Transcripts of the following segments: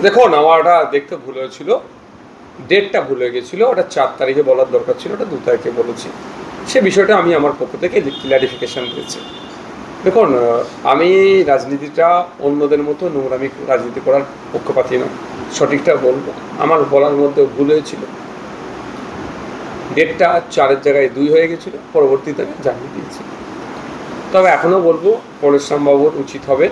দেখুন, আমার ওটা দেখতে ভুল হয়েছিল, ডেটটা ভুল হয়ে গেছিলো। ওটা 4 তারিখে বলার দরকার ছিল, ওটা 2 তারিখে বলেছি। সে বিষয়টা আমি আমার পক্ষ থেকে ক্ল্যারিফিকেশান দিয়েছি। দেখুন, আমি রাজনীতিটা অন্যদের মতো নোংরামি রাজনীতি করার পক্ষপাতী নয়, সঠিকটা বলবো। আমার বলার মধ্যে ভুল হয়েছিল, ডেটটা 4-এর জায়গায় 2 হয়ে গেছিলো, পরবর্তীতে আমি জানিয়ে দিয়েছি। তবে এখনও বলবো, পরেশরামবাবুর উচিত হবে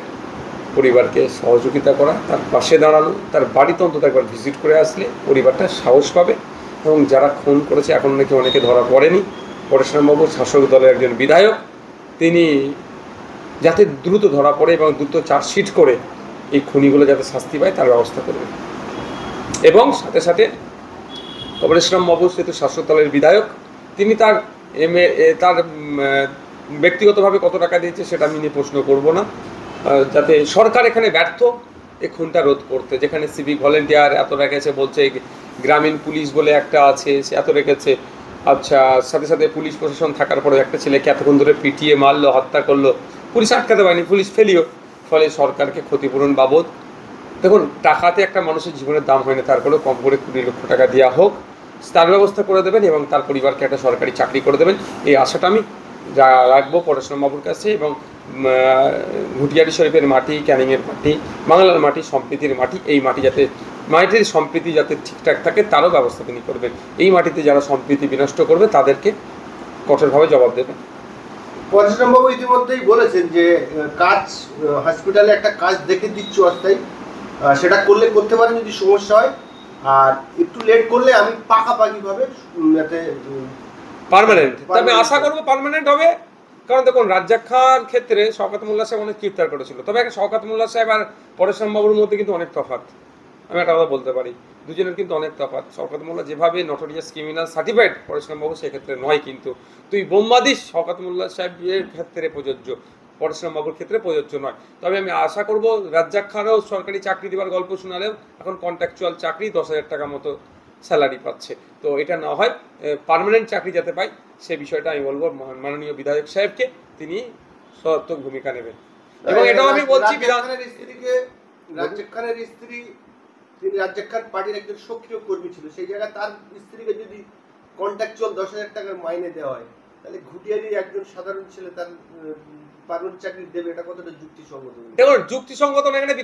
পরিবারকে সহযোগিতা করা, তার পাশে দাঁড়ানো, তার বাড়িতে অন্তত একবার ভিজিট করে আসলে পরিবারটা সাহস পাবে। এবং যারা খুন করেছে, এখন নাকি অনেকে ধরা পড়েনি। পরেশরামবাবু শাসক দলের একজন বিধায়ক, তিনি যাতে দ্রুত ধরা পড়ে এবং দ্রুত চার্জশিট করে এই খুনিগুলো যাতে শাস্তি পায় তার ব্যবস্থা করবে। এবং সাথে সাথে পরেশরামবাবু যেহেতু শাসক দলের বিধায়ক, তিনি তার তার ব্যক্তিগতভাবে কত টাকা দিয়েছে সেটা আমি নিয়ে প্রশ্ন করব না। যাতে সরকার এখানে ব্যর্থ এই খুনটা রোধ করতে, যেখানে সিভিক ভলেন্টিয়ার এত রেখেছে, বলছে গ্রামীণ পুলিশ বলে একটা আছে সে এত রেখেছে। আচ্ছা, সাথে সাথে পুলিশ প্রশাসন থাকার পরে একটা ছেলেকে এতক্ষণ ধরে পিটিয়ে মারলো, হত্যা করলো, পুলিশ আটকাতে পারেনি, পুলিশ ফেলিও। ফলে সরকারকে ক্ষতিপূরণ বাবদ, দেখুন টাকাতে একটা মানুষের জীবনের দাম হয় না, তারপরেও কম করে 20 লক্ষ টাকা দেওয়া হোক, তার ব্যবস্থা করে দেবেন এবং তার পরিবারকে একটা সরকারি চাকরি করে দেবেন, এই আশাটা আমি রাখবো পরেশরামবাবুর কাছে। এবং ঘুটিয়ারি শরীফের মাটি, ক্যানিংয়ের মাটি, বাংলার মাটি, সম্প্রীতির মাটি, এই মাটি যাতে মাটির সম্প্রীতি যাতে ঠিকঠাক থাকে তারও ব্যবস্থা তিনি করবেন। এই মাটিতে যারা সম্প্রীতি বিনষ্ট করবে তাদেরকে কঠোরভাবে জবাব দেবেন। পরেশরামবাবু ইতিমধ্যেই বলেছেন যে কাজ হসপিটালে একটা কাজ দেখে দিচ্ছি অস্থায়ী, সেটা করলে করতে পারেন যদি সমস্যা হয়, আর একটু লেট করলে আমি পাকাপাকিভাবে যাতে পার্মানেন্ট, তবে আশা করবো পার্মানেন্ট হবে। কারণ দেখুন, রাজ্জাক খান ক্ষেত্রে শওকত মোল্লা সাহেব অনেক চিৎকার করেছিল, তবে শওকত মোল্লা সাহেব আর পরেশরামবাবুর মধ্যে কিন্তু অনেক তফাৎ, আমি একটা কথা বলতে পারি, দুজনের কিন্তু অনেক তফাৎ। শওকত মোল্লা যেভাবে নটোরিয়াস ক্রিমিনাল সার্টিফাইড, পরেশরামবাবু সেক্ষেত্রে নয়। কিন্তু তুই বোম্বা দিস, শওকত মোল্লা সাহেবের ক্ষেত্রে প্রযোজ্য, পরেশরামবাবুর ক্ষেত্রে প্রযোজ্য নয়। তবে আমি আশা করবো রাজ্জাক খানও সরকারি চাকরি দেওয়ার গল্প শোনালেও এখন কন্ট্রাকচুয়াল চাকরি 10,000 টাকা মতো স্যালারি পাচ্ছে, তো এটা না হয় পার্মানেন্ট চাকরি যাতে পাই, সে বিষয়টা আমি বলবো মাননীয় বিধায়ক সাহেবকে, তিনি সদর্থক ভূমিকা নেবেন। এবং এটাও আমি বলছি, রাজ্জাক খানের স্ত্রী, তিনি রাজ্জাক খান পার্টির একজন সক্রিয় কর্মী ছিল, সেই জায়গায় তার স্ত্রীকে যদি কন্ট্রাকচুয়াল 10,000 টাকার মাইনে দেওয়া হয়, তাহলে ঘুটিয়ারি একজন সাধারণ ছেলে তার পার্মানেন্ট চাকরি দেবে, এটা কতটা যুক্তিসঙ্গত? দেখুন, যুক্তিসঙ্গত না, এখানে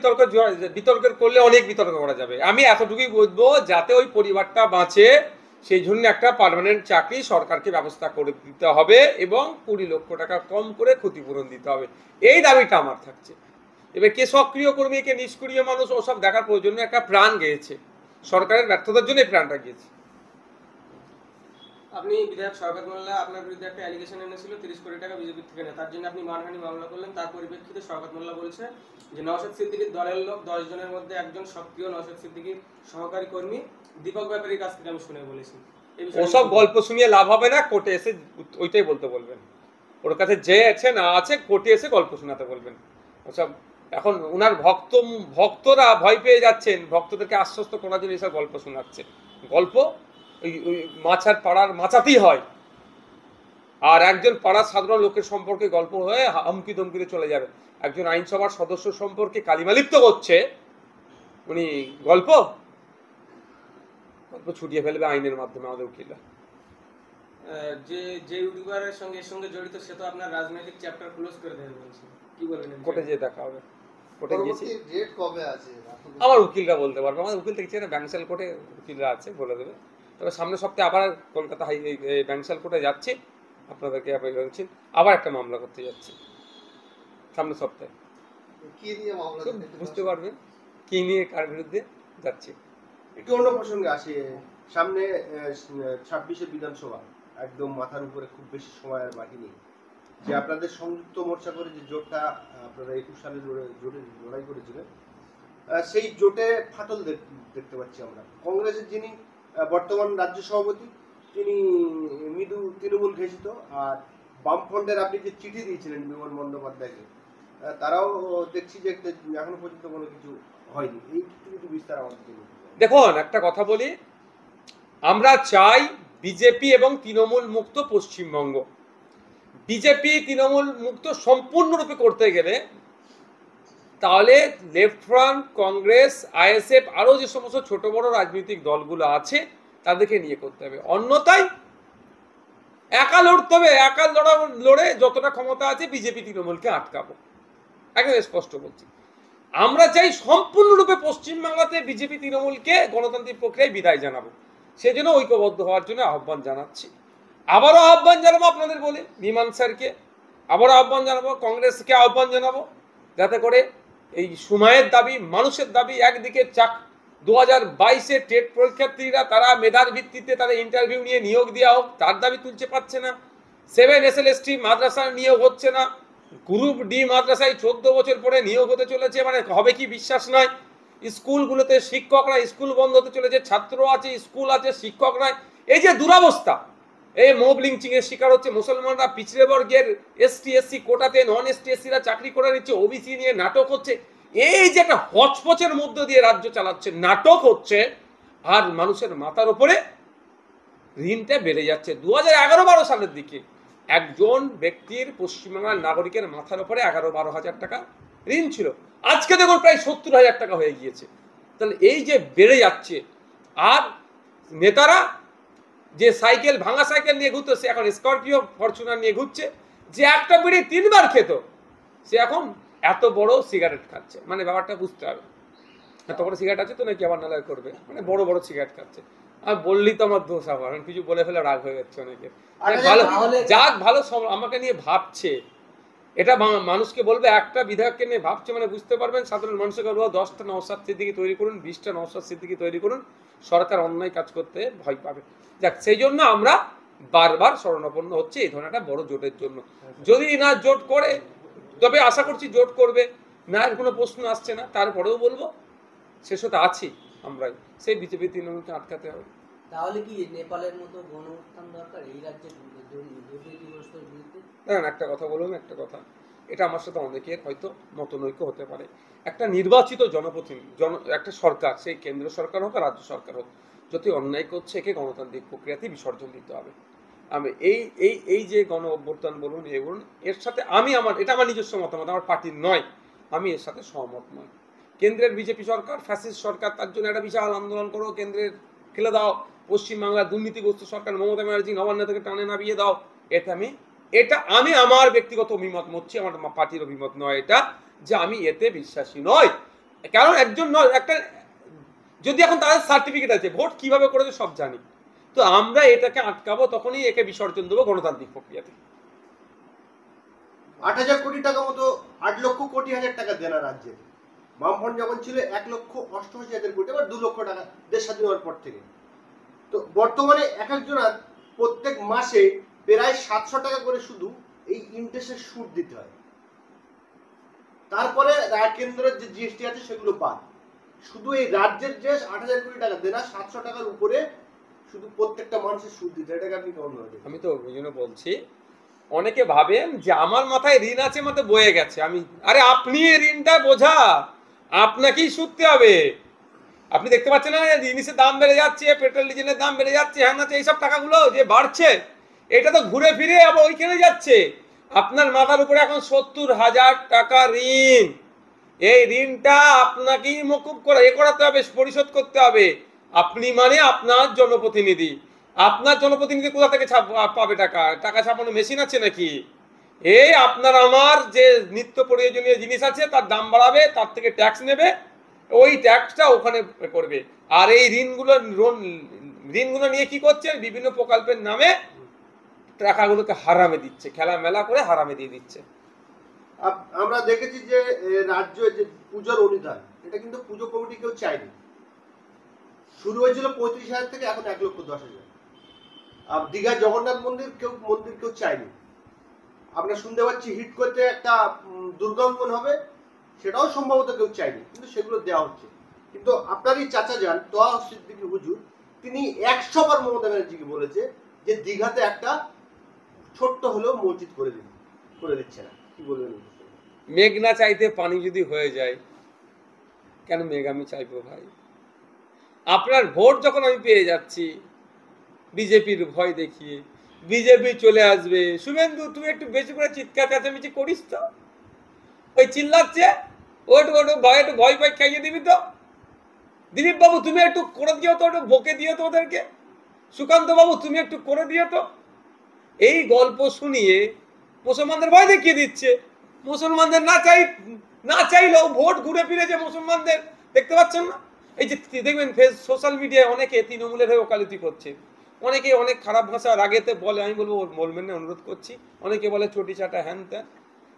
বিতর্ক করলে অনেক বিতর্ক করা যাবে। আমি এতটুকুই বলবো, যাতে ওই পরিবারটা বাঁচে সেই জন্য একটা পার্মানেন্ট চাকরি সরকারকে ব্যবস্থা করে দিতে হবে এবং 20 লক্ষ টাকা কম করে ক্ষতিপূরণ দিতে হবে, এই দাবিটা আমার থাকছে। এবার কে সক্রিয় কর্মী, কে নিষ্ক্রিয় মানুষ, ওসব দেখার প্রয়োজন নেই। একটা প্রাণ গিয়েছে, সরকারের ব্যর্থতার জন্য এই প্রাণটা গিয়েছে। আপনি বিধায়ক শওকত মোল্লা আপনার বিরুদ্ধে একটা অ্যালিগেশন এনেছিল 30 কোটি টাকা বিজেপি থেকে নেয়, তার জন্য আপনি মানহানি মামলা করলেন। তার পরিপ্রেক্ষিতে শওকত মোল্লা বলছে যে নওশাদ সিদ্দিকীর দলের লোক 10 জনের মধ্যে একজন সক্রিয় নওশাদ সিদ্দিকীর সহকারী কর্মী দীপক ব্যাপারীর কাছ থেকে আমি শুনে বলেছি। ওসব গল্প শুনিয়ে লাভ হবে না, কোর্টে এসে ওইটাই বলতে বলবেন। ওর কাছে যে আছে না আছে, কোর্টে এসে গল্প শোনাতে বলবেন। ওসব এখন ওনার ভক্তরা ভয় পেয়ে যাচ্ছেন, ভক্তদেরকে আশ্বস্ত করার জন্য এসব গল্প শোনাচ্ছে। গল্প ওই মাছার পাড়ার মাচাতেই হয়, আর একজন পাড়ার সাধারণ লোকের সম্পর্কে গল্প হয়ে হুমকি ধমকিতে চলে যাবে। একজন আইনসভার সদস্য সম্পর্কে কালিমালিপ্ত করছে, উনি গল্প ছুটিয়ে ফেলবে আইনের মাধ্যমে আমাদের উকিলরা। যে ইউটিউবারের সঙ্গে এর সঙ্গে জড়িত সে তো আপনার রাজনৈতিক চ্যাপ্টার ক্লোজ করে দেবে বলছে, কি বলেন? কোর্টে যেয়ে দেখা হবে। কোর্টে গিয়েছি, ডেট কবে আছে আমার উকিলরা বলতে পারবে। আমাদের উকিল থেকে ব্যাংসাল কোর্টে উকিলরা আছে, বলে দেবে। তবে সামনের সপ্তাহে আবার কলকাতা ব্যাংসাল কোর্টে যাচ্ছি, আপনাদেরকে বলছি, আবার একটা মামলা করতে যাচ্ছি সামনের সপ্তাহে। কি নিয়ে মামলা বুঝতে পারবেন কি নিয়ে, কার বিরুদ্ধে যাচ্ছি। একটু অন্য প্রসঙ্গে আসি, সামনে 26শে বিধানসভা, একদম মাথার উপরে, খুব বেশি সময় আর বাকি নেই। যে আপনাদের সংযুক্ত মোর্চা করে যে জোটটা আপনারা 21 সালে জোটে লড়াই করেছিলেন, সেই জোটে ফাটল দেখতে পাচ্ছি আমরা। কংগ্রেসের যিনি বর্তমান রাজ্য সভাপতি, তিনি মৃদু তৃণমূল ঘেষিত, আর বামফ্রন্টের আপনি যে চিঠি দিয়েছিলেন বিমল বন্দ্যোপাধ্যায়কে, তারাও দেখছি যে এখনো পর্যন্ত কোনো কিছু হয়নি। এই কিছু বিস্তার আমাদের জন্য। দেখুন, একটা কথা বলি, আমরা চাই বিজেপি এবং তৃণমূল মুক্ত পশ্চিমবঙ্গ। বিজেপি তৃণমূল মুক্ত সম্পূর্ণরূপে করতে গেলে তাহলে লেফট ফ্রন্ট, কংগ্রেস, আইএসএফ আরও যে সমস্ত ছোট বড় রাজনৈতিক দলগুলো আছে তাদেরকে নিয়ে করতে হবে। অন্যথায় একা লড়তে হবে, একা লড়ে যতটা ক্ষমতা আছে বিজেপি তৃণমূলকে আটকাবো, একেবারে স্পষ্ট বলছি। আমরা চাই সম্পূর্ণরূপে পশ্চিমবাংলাতে বিজেপি তৃণমূলকে গণতান্ত্রিক প্রক্রিয়ায় বিদায় জানাবো, সেজন্য ঐক্যবদ্ধ হওয়ার জন্য আহ্বান জানাচ্ছি। আবারও আহ্বান জানাবো আপনাদের বলে বিমান স্যারকে, আবারও আহ্বান জানাবো, কংগ্রেসকে আহ্বান জানাবো, যাতে করে এই সময়ের দাবি, মানুষের দাবি, একদিকে 2022-এ টেট পরীক্ষার্থীরা তারা মেধার ভিত্তিতে তাদের ইন্টারভিউ নিয়ে নিয়োগ দেওয়া হোক, তার দাবি তুলতে পারছে না। 7 SLST মাদ্রাসার নিয়োগ হচ্ছে না, গ্রুপ ডি মাদ্রাসায় 14 বছর পরে নিয়োগ হতে চলেছে, মানে হবে কি বিশ্বাস নয়। স্কুলগুলোতে শিক্ষকরা, স্কুল বন্ধ হতে চলেছে, ছাত্র আছে, স্কুল আছে, শিক্ষক নয়। এই যে দুরবস্থা, এই মব লিঞ্চিং এর শিকার হচ্ছে মুসলমানরা, পিছড়ে বর্গের ST SC কোটাতে নন ST SCরা চাকরি করে নিচ্ছে, ওবিসি নিয়ে নাটক হচ্ছে। এই যে একটা হচপচের মধ্য দিয়ে রাজ্য চালাচ্ছে, নাটক হচ্ছে, আর মানুষের মাথার উপরে ঋণটা বেড়ে যাচ্ছে। 2011-12 সালের দিকে একজন ব্যক্তির, পশ্চিমবাংলার নাগরিকের মাথার উপরে 11-12 হাজার টাকা ঋণ ছিল, আজকে দেখুন প্রায় 70,000 টাকা হয়ে গিয়েছে। তাহলে এই যে বেড়ে যাচ্ছে, আর নেতারা যে সাইকেল, ভাঙা সাইকেল নিয়ে ঘুরতো, সে এখন স্করপিও ফরচুনার নিয়ে ঘুরছে। যে একটা বিড়ি 3 বার খেত, সে এখন এত বড় সিগারেট খাচ্ছে। মানে ব্যাপারটা বুঝতে হবে, এত বড় সিগারেট আছে তো নাকি আবার নালায় করবে, মানে বড় বড় সিগারেট খাচ্ছে। আর বললি তো আমার দোষ, আবার কিছু বলে ফেলে রাগ হয়ে যাচ্ছে অনেকে। ভালো যাক, ভালো আমাকে নিয়ে ভাবছে, এটা মানুষকে বলবে, একটা বিধায়ককে নিয়ে ভাবছে, মানে বুঝতে পারবেন সাধারণ মানুষকে বলবো 10টা নওশাদ সিদ্দিকী তৈরি করুন, 20টা নওশাদ সিদ্দিকী তৈরি করুন, সরকার অন্যায় কাজ করতে ভয় পাবে। যাক, সেই জন্য আমরা বারবার শরণাপন্ন হচ্ছে এই ধরনের একটা বড় জোটের জন্য। যদি না জোট করে, তবে আশা করছি জোট করবে না, এর কোনো প্রশ্ন আসছে না, তারপরেও বলবো শেষ হতে আছি আমরাই, সেই বিজেপি তৃণমূলকে আটকাতে হবে। তাহলে কি নেপালের মতো গণ উত্থান দরকার এই রাজ্যে দুর্নীতিগ্রস্তের বিরুদ্ধে? দেখেন, একটা কথা বলুন, একটা কথা, এটা আমার সাথে অনেকের হয়তো মতনৈক্য হতে পারে। একটা নির্বাচিত জনপ্রতিনিধি, একটা সরকার, সেই কেন্দ্র সরকার হোক আর রাজ্য সরকার হোক, যদি অন্যায় করছে, একে গণতান্ত্রিক প্রক্রিয়াতে বিসর্জন দিতে হবে। আমি এই যে গণ অভ্যুত্থান বলুন, এ বলুন, এর সাথে আমি এটা আমার নিজস্ব মতামত, আমার পার্টির নয়, আমি এর সাথে সহমত নয়। কেন্দ্রের বিজেপি সরকার, ফ্যাসিস্ট সরকার, তার জন্য একটা বিশাল আন্দোলন করো, কেন্দ্রের ফেলে দাও, পশ্চিমবাংলার দুর্নীতিগ্রস্ত সরকার মমতা ব্যানার্জি নবান্ন থেকে টানে নামিয়ে দাও। এটা আমি আমার ব্যক্তিগত অভিমত হচ্ছে, আমার পার্টির অভিমত নয় এটা, যে আমি এতে বিশ্বাসী নয়। কারণ একজন নয়, একটা যদি এখন তাদের সার্টিফিকেট আছে, ভোট কিভাবে করেছে সব জানি, তো আমরা এটাকে আটকাবো, তখনই একে বিসর্জন দেবো গণতান্ত্রিক প্রক্রিয়াতে। 8,000 কোটি টাকা মতো, 8 লক্ষ কোটি হাজার টাকা দেনা রাজ্যে। বামফ্রন্ট যখন ছিল 1,88,000 কোটি, আবার 2 লক্ষ টাকা দেশ স্বাধীন হওয়ার পর থেকে। তো বর্তমানে এক একজনের প্রত্যেক মাসে প্রায় 700 টাকা করে শুধু এই ইন্টারেস্টের সুদ দিতে হয়। তারপরে কেন্দ্রের যে জিএসটি আছে সেগুলো বাদ, শুধু এই রাজ্যের যে 8,000 কোটি টাকা দেনা, 700 টাকার উপরে শুধু প্রত্যেকটা মানুষের সুদ দিতে। এটাকে আপনি কেমন ভাবেন? আমি তো ওই জন্য বলছি, অনেকে ভাবেন যে আমার মাথায় ঋণ আছে, মাথায় বয়ে গেছে, আরে আপনি ঋণটা বোঝা, আপনাকেই শুধতে হবে। আপনি দেখতে পাচ্ছেন না জিনিসের দাম বেড়ে যাচ্ছে, পেট্রোল ডিজেলের দাম বেড়ে যাচ্ছে, হ্যাঁ না, এইসব টাকাগুলো যে বাড়ছে, এটা তো ঘুরে ফিরে আবার ওইখানে যাচ্ছে। আপনার মাথার উপরে এখন 70,000 টাকা ঋণ, এই ঋণটা আপনাকেই মকুব করাতে হবে, পরিশোধ করতে হবে। আপনি মানে আপনার জনপ্রতিনিধি, আপনার জনপ্রতিনিধি কোথা থেকে পাবে টাকা ছাপানো মেশিন আছে নাকি? এই আপনার আমার যে নিত্য প্রয়োজনীয় জিনিস আছে তার দাম বাড়াবে, তার থেকে ট্যাক্স নেবে, ওই ট্যাক্সটা ওখানে করবে। আর এই ঋণগুলো নিয়ে কি করছে, বিভিন্ন প্রকল্পের নামে টাকাগুলোকে হারামে দিচ্ছে, খেলা মেলা করে হারামে দিয়ে দিচ্ছে। আমরা দেখেছি যে রাজ্য যে পুজোর অনুদান, এটা কিন্তু পুজো কমিটি কেউ চায়নি। শুরু হয়েছিল 35,000 থেকে, এখন 1,10,000। আর দীঘা জগন্নাথ মন্দির কেউ চায়নি। আমরা শুনতে পাচ্ছি হিট করতে একটা দুর্গাঙ্গন হবে, সেটাও সম্ভবত কেউ চায়নি, কিন্তু সেগুলো দেওয়া হচ্ছে। কিন্তু আপনারই চাচা যান তোয়া সিদ্দিকী হুজুর, তিনি 100 বার মমতা ব্যানার্জিকে বলেছে যে দীঘাতে একটা ছোট্ট হলেও মসজিদ করে দিচ্ছে না। কি বলবেন? মেঘ না চাইতে পানি যদি হয়ে যায়, কেন মেঘ আমি চাইবো ভাই? আপনার ভোট যখন আমি পেয়ে যাচ্ছি বিজেপির ভয় দেখিয়ে, বিজেপি চলে আসবে, শুভেন্দু তুমি একটু বেশি করে চিৎকার চেঁচামেচি করিস তো, ওই চিল্লাচ্ছে, একটু ভয় খাইয়ে দিবি তো। দিলীপ বাবু তুমি একটু করে দিও তো, একটু বকে দিও তো ওদেরকে। সুকান্ত বাবু তুমি একটু করে দিও তো। এই গল্প শুনিয়ে মুসলমানদের ভয় দেখিয়ে দিচ্ছে। মুসলমানদের না চাইলেও ভোট ঘুরে ফিরেছে মুসলমানদের, দেখতে পাচ্ছেন না? এই যে দেখবেন সোশ্যাল মিডিয়ায় অনেকে তৃণমূলের হয়ে ওকালতি করছে, অনেকে অনেক খারাপ ভাষা রাগেতে বলে, আমি বলবো বলবেন না, অনুরোধ করছি। অনেকে বলে চটি চাটা হ্যান ত্যান,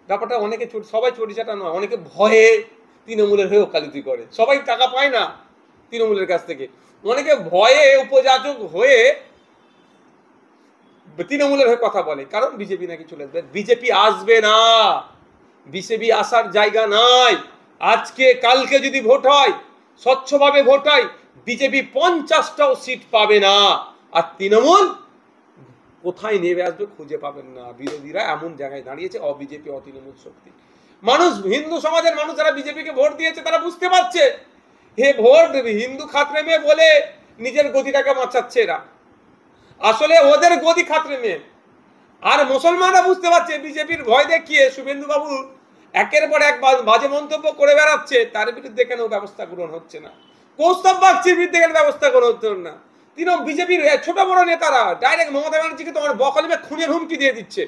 ব্যাপারটা অনেকে সবাই চটি চাটা নয়, অনেকে ভয়ে তৃণমূলের হয়ে ওকালতি করে। সবাই টাকা পায় না তৃণমূলের কাছ থেকে, অনেকে ভয়ে উপযাচক হয়ে তৃণমূলের হয়ে কথা বলে, কারণ বিজেপি নাকি চলে আসবে। বিজেপি আসবে না, বিজেপি আসার জায়গা নাই। আজকে কালকে যদি ভোট হয়, স্বচ্ছভাবে ভোট হয়, বিজেপি 50টাও সিট পাবে না। আর তৃণমূল কোথায় নেমে আসবে খুঁজে পাবেন না। বিরোধীরা এমন জায়গায় দাঁড়িয়েছে, অবিজেপি অতৃণমূল শক্তি। মানুষ, হিন্দু সমাজের মানুষ যারা বিজেপিকে ভোট দিয়েছে তারা বুঝতে পারছে হে ভোট হিন্দু খাতরে মেয়ে বলে নিজের গদিটাকে বাঁচাচ্ছে এরা, আসলে ওদের গদি খাতরে মেয়ে। আর মুসলমানরা বুঝতে পারছে বিজেপির ভয় দেখিয়ে শুভেন্দু বাবু একের পর এক বাজে মন্তব্য করে বেড়াচ্ছে, তার বিরুদ্ধে কেন ব্যবস্থা গ্রহণ হচ্ছে না? কৌস্তব বাগচির বিরুদ্ধে কেন ব্যবস্থা গ্রহণ হচ্ছে না? বিজেপির ছোট বড় নেতারা ডাইরেক্ট মমতা ব্যানার্জিকে তোমার বকলমে খুনের হুমকি দিয়ে দিচ্ছে,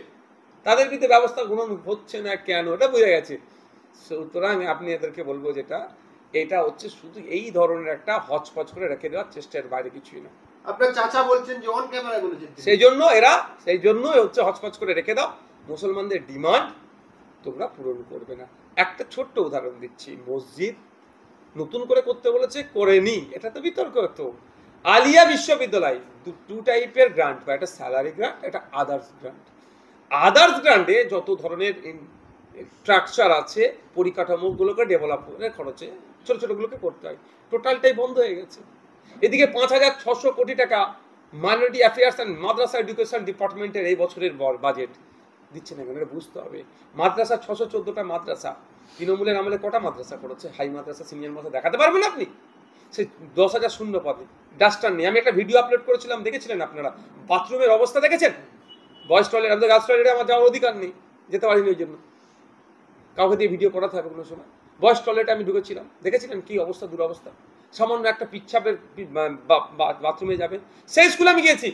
তাদের বিরুদ্ধে ব্যবস্থা গ্রহণ হচ্ছে না কেন? এটা বোঝা গেছে। সুতরাং আপনি এদেরকে বলবো যেটা, এটা হচ্ছে শুধু এই ধরনের একটা হচপচ করে রেখে দেওয়ার চেষ্টার বাইরে কিছুই না। আপনার চাচা বলছেন যে অন ক্যামেরা বলেছেন, সেই জন্য হচ্ছে হচপচ করে রেখে দাও। মুসলমানদের ডিমান্ড তোমরা পূরণ করবে না। একটা ছোট্ট উদাহরণ দিচ্ছি, মসজিদ নতুন করে করতে বলেছে, করেনি, এটা তো বিতর্ক। তো আলিয়া বিশ্ববিদ্যালয় টু টাইপের গ্রান্ট পায়, একটা স্যালারি গ্রান্ট, একটা আদার্স গ্রান্ট। আদার্স গ্রান্টে যত ধরনের স্ট্রাকচার আছে, পরিকাঠামোগুলোকে ডেভেলপমেন্টের খরচে ছোট ছোটগুলোকে করতে হয়, টোটালটাই বন্ধ হয়ে গেছে। এদিকে 5,600 কোটি টাকা minority affairs and Madrasa education ডিপার্টমেন্টের এই বছরের বাজেট দিচ্ছে না কেন, এটা বুঝতে হবে। মাদ্রাসা 614টা মাদ্রাসা, তৃণমূলের আমলে কটা মাদ্রাসা করেছে? হাই মাদ্রাসা, সিনিয়র মাদ্রাসা দেখাতে পারবেন আপনি? সে 10,000 শূন্য পাবে, ডাস্টার নেই। আমি একটা ভিডিও আপলোড করেছিলাম, দেখেছিলেন আপনারা? বাথরুমের অবস্থা দেখেছেন? বয়েজ টয়লেট, আমাদের গার্লস টয়লেটে আমার যাওয়ার অধিকার নেই, যেতে পারিনি ওই জন্য, কাউকে দিয়ে ভিডিও করাতে হবে কোনো সময়। বয়েজ টয়লেটে আমি ঢুকেছিলাম, দেখেছিলেন কি অবস্থা, দুরবস্থা। সামান্য একটা পিচ্ছাপের বাথরুমে যাবেন। সেই স্কুলে আমি গিয়েছি,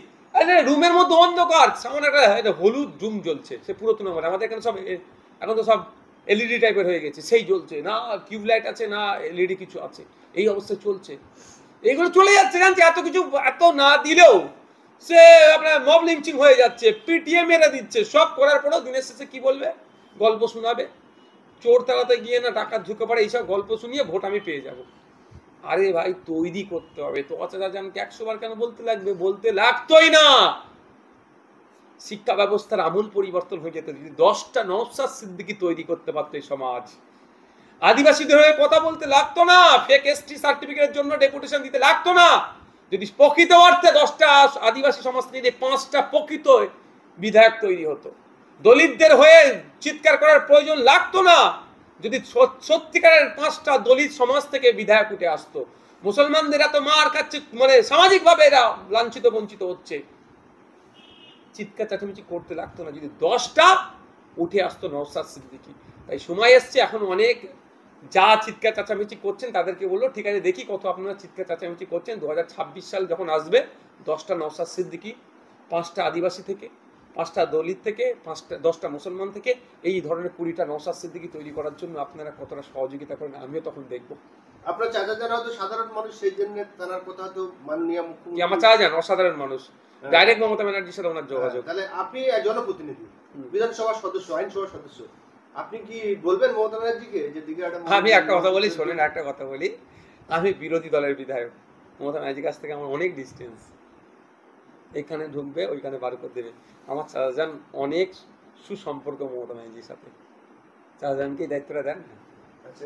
রুমের মধ্যে অন্ধকার, সামান্য একটা হলুদ ডুম জ্বলছে, সে পুরাতন আমলে। আমাদের এখানে সব এখন তো সব এলইডি টাইপের হয়ে গেছে, সেই জ্বলছে না, টিউবলাইট আছে না এলইডি কিছু আছে, এই অবস্থায় চলছে। এইগুলো চলে যাচ্ছে, জানছে এত কিছু, এত না দিলেও সে আপনার মব লিঞ্চিং হয়ে যাচ্ছে, পিটিএ মেরে দিচ্ছে। সব করার পরেও দিনের শেষে কি বলবে? গল্প শোনাবে, চোর তাড়াতে গিয়ে না ডাকাত ঢুকে পড়ে, এইসব গল্প শুনিয়ে ভোট আমি পেয়ে যাব। আরে ভাই, তৈরি করতে হবে তো। চাচাজানকে 100 বার কেন বলতে লাগবে? বলতে লাগতোই না। শিক্ষা ব্যবস্থার আমূল পরিবর্তন হয়ে যেত যদি 10টা নওশাদ সিদ্দিকী তৈরি করতে পারতো এই সমাজ। আদিবাসীদের হয়ে কথা বলতে লাগতো না, ফেক এসটি সার্টিফিকেটের জন্য ডেপুটেশন দিতে লাগতো না। যদি প্রকৃত অর্থে 10টা আদিবাসী সমাজ নিয়ে 5টা প্রকৃত বিধায়ক তৈরি হতো, দলিতদের হয়ে চিৎকার করার প্রয়োজন লাগতো না। যদি সত্যিকারের 5টা দলিত সমাজ থেকে বিধায়ক উঠে আসতো, মুসলমানদের এত মার খাচ্ছে, মানে সামাজিকভাবে এরা লাঞ্ছিত বঞ্চিত হচ্ছে, চিৎকার চাচামেচি করতে লাগতো না। যদি 10টা উঠে আসতো নওশাদ সিদ্দিকী। তাই সময় এসছে, এখন অনেক যা চিৎকার চাচামেচি করছেন তাদেরকে বললো, ঠিক আছে দেখি কত আপনারা চিৎকার চাচামেচি করছেন। 2026 সাল যখন আসবে, 10টা নওশাদ সিদ্দিকী, 5টা আদিবাসী থেকে, 5টা দলিত থেকে, 10টা মুসলমান থেকে, এই ধরনের 20টা নওশাদ সিদ্দিকী তৈরি করার জন্য আপনারা কতটা সহযোগিতা করেন আমিও তখন দেখবো। আপনার চাচা জানা হয়তো সাধারণ মানুষ, সেই জন্য তার কথা তো মাননীয় মুখ্যমন্ত্রী, আমার চাচা জান অসাধারণ মানুষ, ডাইরেক্ট মমতা ব্যানার্জির সাথে ওনার যোগাযোগ। তাহলে আপনি জনপ্রতিনিধি, বিধানসভার সদস্য, আইনসভার সদস্য, আপনি কি বলবেন মমতা ব্যানার্জিকে যে দীঘাটা? আমি একটা কথা বলি, শোনেন একটা কথা বলি, আমি বিরোধী দলের বিধায়ক, মমতা ব্যানার্জির কাছ থেকে আমার অনেক ডিস্টেন্স। এখানে ঢুকবে, ওইখানে বার করে দেবে। আমার চাচাজান অনেক সুসম্পর্ক মমতা ব্যানার্জির সাথে, চাচাজানকে এই দায়িত্বটা দেন। আচ্ছা।